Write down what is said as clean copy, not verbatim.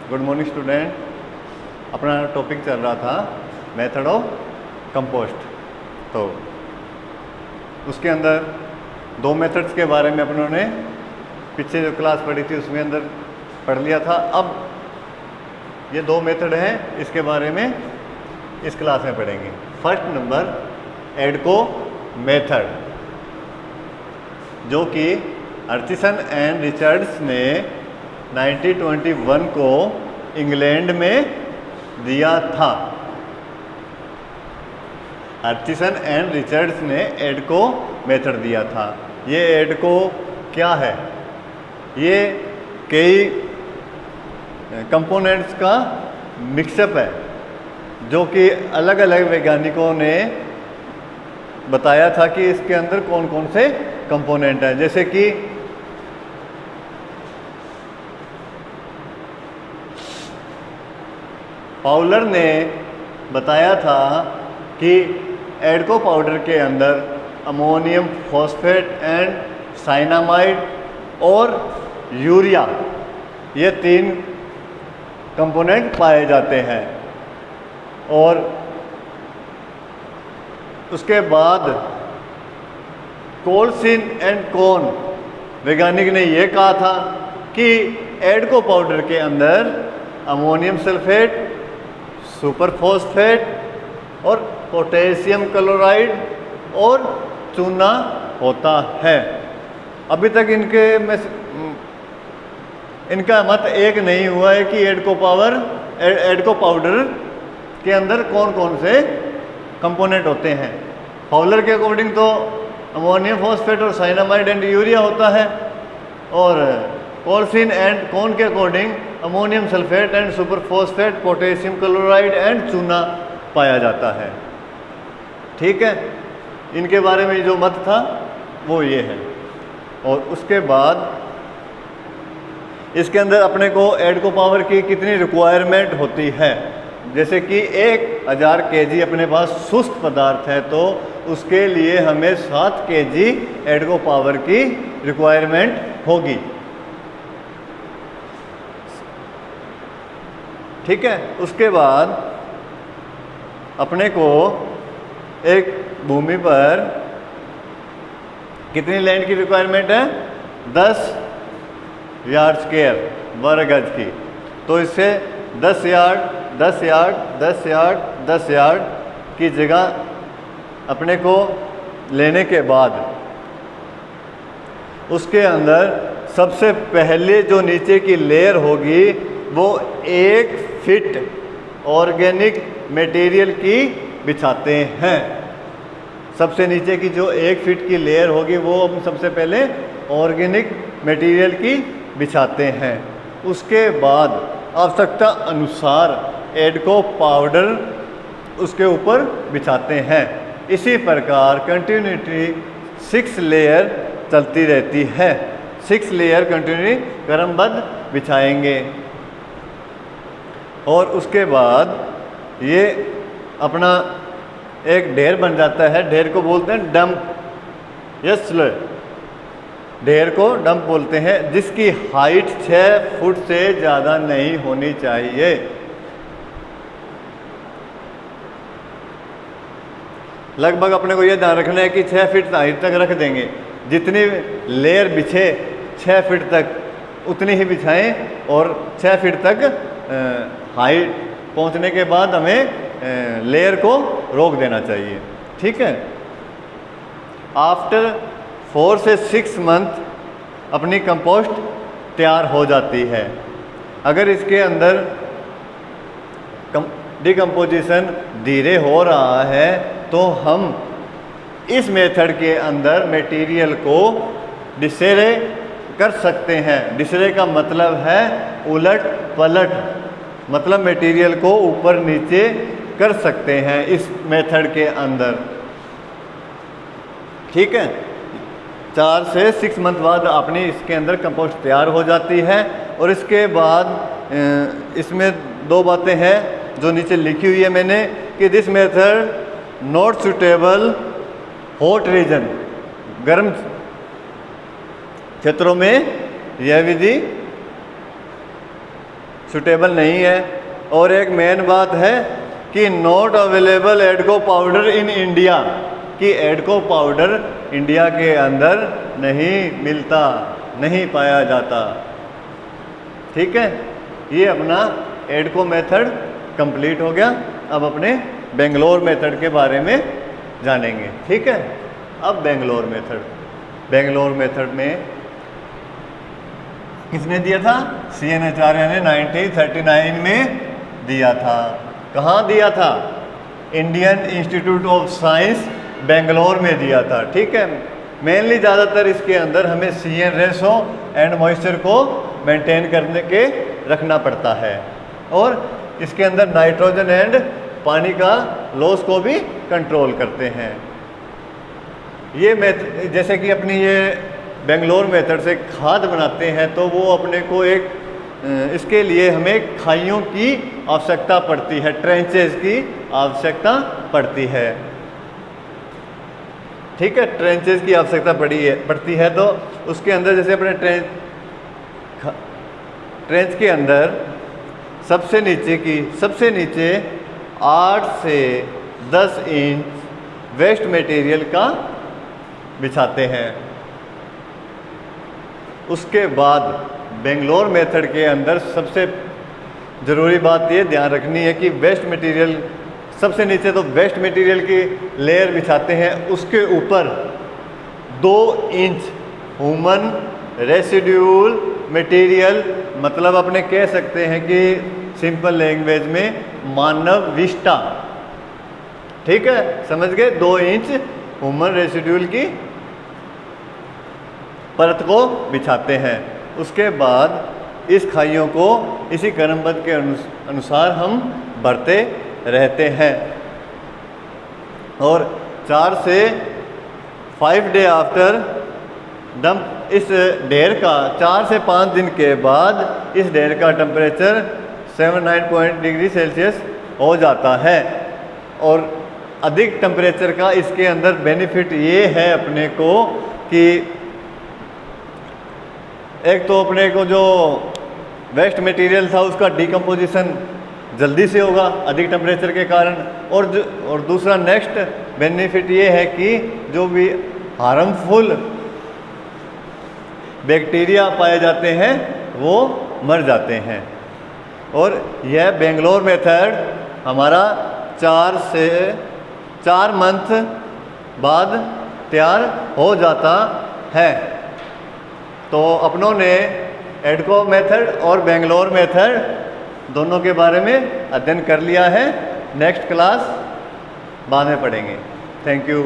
Good morning student. अपना topic चल रहा था मेथड ऑफ कंपोस्ट। तो उसके अंदर दो मेथड्स के बारे में अपनों ने पीछे जो क्लास पढ़ी थी उसमें अंदर पढ़ लिया था। अब ये दो मेथड हैं, इसके बारे में इस क्लास में पढ़ेंगे। फर्स्ट नंबर एडको मेथड, जो कि अर्चिसन एंड रिचर्ड्स ने 1921 को इंग्लैंड में दिया था। अर्चिसन एंड रिचर्ड्स ने एडको मेथड दिया था। ये एडको क्या है? ये कई कंपोनेंट्स का मिक्सअप है, जो कि अलग अलग वैज्ञानिकों ने बताया था कि इसके अंदर कौन कौन से कंपोनेंट हैं। जैसे कि पाउलर ने बताया था कि एडको पाउडर के अंदर अमोनियम फॉस्फेट एंड साइनामाइड और यूरिया, ये तीन कंपोनेंट पाए जाते हैं। और उसके बाद कोल्सिन एंड कोन वैज्ञानिक ने यह कहा था कि एडको पाउडर के अंदर अमोनियम सल्फेट, सुपर फॉस्फेट और पोटेशियम क्लोराइड और चूना होता है। अभी तक इनका मत एक नहीं हुआ है कि एडको पाउडर के अंदर कौन कौन से कंपोनेंट होते हैं। पाउलर के अकॉर्डिंग तो अमोनियम फॉस्फेट और साइनामाइड एंड यूरिया होता है, और कोल्सिन एंड कोन के according ammonium sulphate and super phosphate, potassium chloride and चूना पाया जाता है। ठीक है, इनके बारे में जो मत था वो ये है। और उसके बाद इसके अंदर अपने को एडको पावर की कितनी रिक्वायरमेंट होती है। जैसे कि 1000 kg अपने पास सुस्त पदार्थ है, तो उसके लिए हमें 7 kg एडको पावर की रिक्वायरमेंट होगी। ठीक है, उसके बाद अपने को एक भूमि पर कितनी लैंड की रिक्वायरमेंट है? 10 यार्ड स्क्वायर वर्ग गज की। तो इससे 10 यार्ड 10 यार्ड 10 यार्ड 10 यार्ड की जगह अपने को लेने के बाद उसके अंदर सबसे पहले जो नीचे की लेयर होगी वो 1 फीट ऑर्गेनिक मटेरियल की बिछाते हैं। सबसे नीचे की जो 1 फीट की लेयर होगी वो हम सबसे पहले ऑर्गेनिक मटेरियल की बिछाते हैं। उसके बाद आवश्यकता अनुसार एडको पाउडर उसके ऊपर बिछाते हैं। इसी प्रकार कंटिन्यूटी 6 लेयर चलती रहती है। 6 लेयर कंटिन्यू क्रमबद्ध बिछाएंगे। और उसके बाद ये अपना एक ढेर बन जाता है। ढेर को बोलते हैं डंप। यस, ढेर को डंप बोलते हैं, जिसकी हाइट 6 फुट से ज़्यादा नहीं होनी चाहिए। लगभग अपने को ये ध्यान रखना है कि 6 फीट हाइट तक रख देंगे। जितनी लेयर बिछे 6 फीट तक उतनी ही बिछाएं, और 6 फीट तक हाइट पहुंचने के बाद हमें लेयर को रोक देना चाहिए। ठीक है, आफ्टर 4 से 6 मंथ अपनी कंपोस्ट तैयार हो जाती है। अगर इसके अंदर डिकम्पोजिशन धीरे हो रहा है तो हम इस मेथड के अंदर मटेरियल को डिसरे कर सकते हैं। डिसरे का मतलब है उलट पलट, मतलब मटेरियल को ऊपर नीचे कर सकते हैं इस मेथड के अंदर। ठीक है, 4 से 6 मंथ बाद अपनी इसके अंदर कंपोस्ट तैयार हो जाती है। और इसके बाद इसमें 2 बातें हैं जो नीचे लिखी हुई है मैंने, कि this method not suitable hot reason, गर्म क्षेत्रों में यह विधि सुटेबल नहीं है। और एक मेन बात है कि not available Edco powder in India, कि एडको पाउडर इंडिया के अंदर नहीं मिलता, नहीं पाया जाता। ठीक है, ये अपना एडको मेथड कंप्लीट हो गया। अब अपने बेंगलोर मेथड के बारे में जानेंगे। ठीक है, अब बेंगलोर मेथड में किसने दिया था? CN आचार्य ने 1939 में दिया था। कहाँ दिया था? Indian institute of science Bangalore में दिया था। ठीक है, मेनली ज़्यादातर इसके अंदर हमें CN रेशो एंड मॉइस्चर को मेंटेन करने के रखना पड़ता है, और इसके अंदर नाइट्रोजन एंड पानी का लॉस को भी कंट्रोल करते हैं। ये मेथड, जैसे कि अपनी ये बेंगलोर मेथड से खाद बनाते हैं, तो वो अपने को एक इसके लिए हमें खाइयों की आवश्यकता पड़ती है, ट्रेंचेस की आवश्यकता पड़ती है। ठीक है, ट्रेंचेस की आवश्यकता पड़ती है। तो उसके अंदर जैसे अपने ट्रेंच के अंदर सबसे नीचे 8 से 10 इंच वेस्ट मटेरियल का बिछाते हैं। उसके बाद बेंगलोर मेथड के अंदर सबसे ज़रूरी बात ये ध्यान रखनी है कि वेस्ट मटेरियल, सबसे नीचे तो वेस्ट मटेरियल की लेयर बिछाते हैं, उसके ऊपर 2 इंच ह्यूमन रेसिड्यूल मटेरियल, मतलब अपने कह सकते हैं कि सिंपल लैंग्वेज में मानव विष्टा। ठीक है, समझ गए? 2 इंच ह्यूमन रेसिड्यूल की परत को बिछाते हैं। उसके बाद इस खाइयों को इसी क्रमबद्ध के अनुसार हम भरते रहते हैं, और 4 से 5 डे आफ्टर डंप इस ढेर का 4 से 5 दिन के बाद इस ढेर का टेम्परेचर 79 डिग्री सेल्सियस हो जाता है। और अधिक टेम्परेचर का इसके अंदर बेनिफिट ये है अपने को कि एक तो अपने को जो वेस्ट मटेरियल था उसका डिकम्पोजिशन जल्दी से होगा अधिक टेम्परेचर के कारण, और दूसरा नेक्स्ट बेनिफिट ये है कि जो भी हार्मफुल बैक्टीरिया पाए जाते हैं वो मर जाते हैं। और यह बेंगलोर मेथड हमारा 4 मंथ बाद तैयार हो जाता है। तो अपनों ने एडको मेथड और बेंगलोर मेथड दोनों के बारे में अध्ययन कर लिया है। नेक्स्ट क्लास बाद में पढ़ेंगे। Thank you.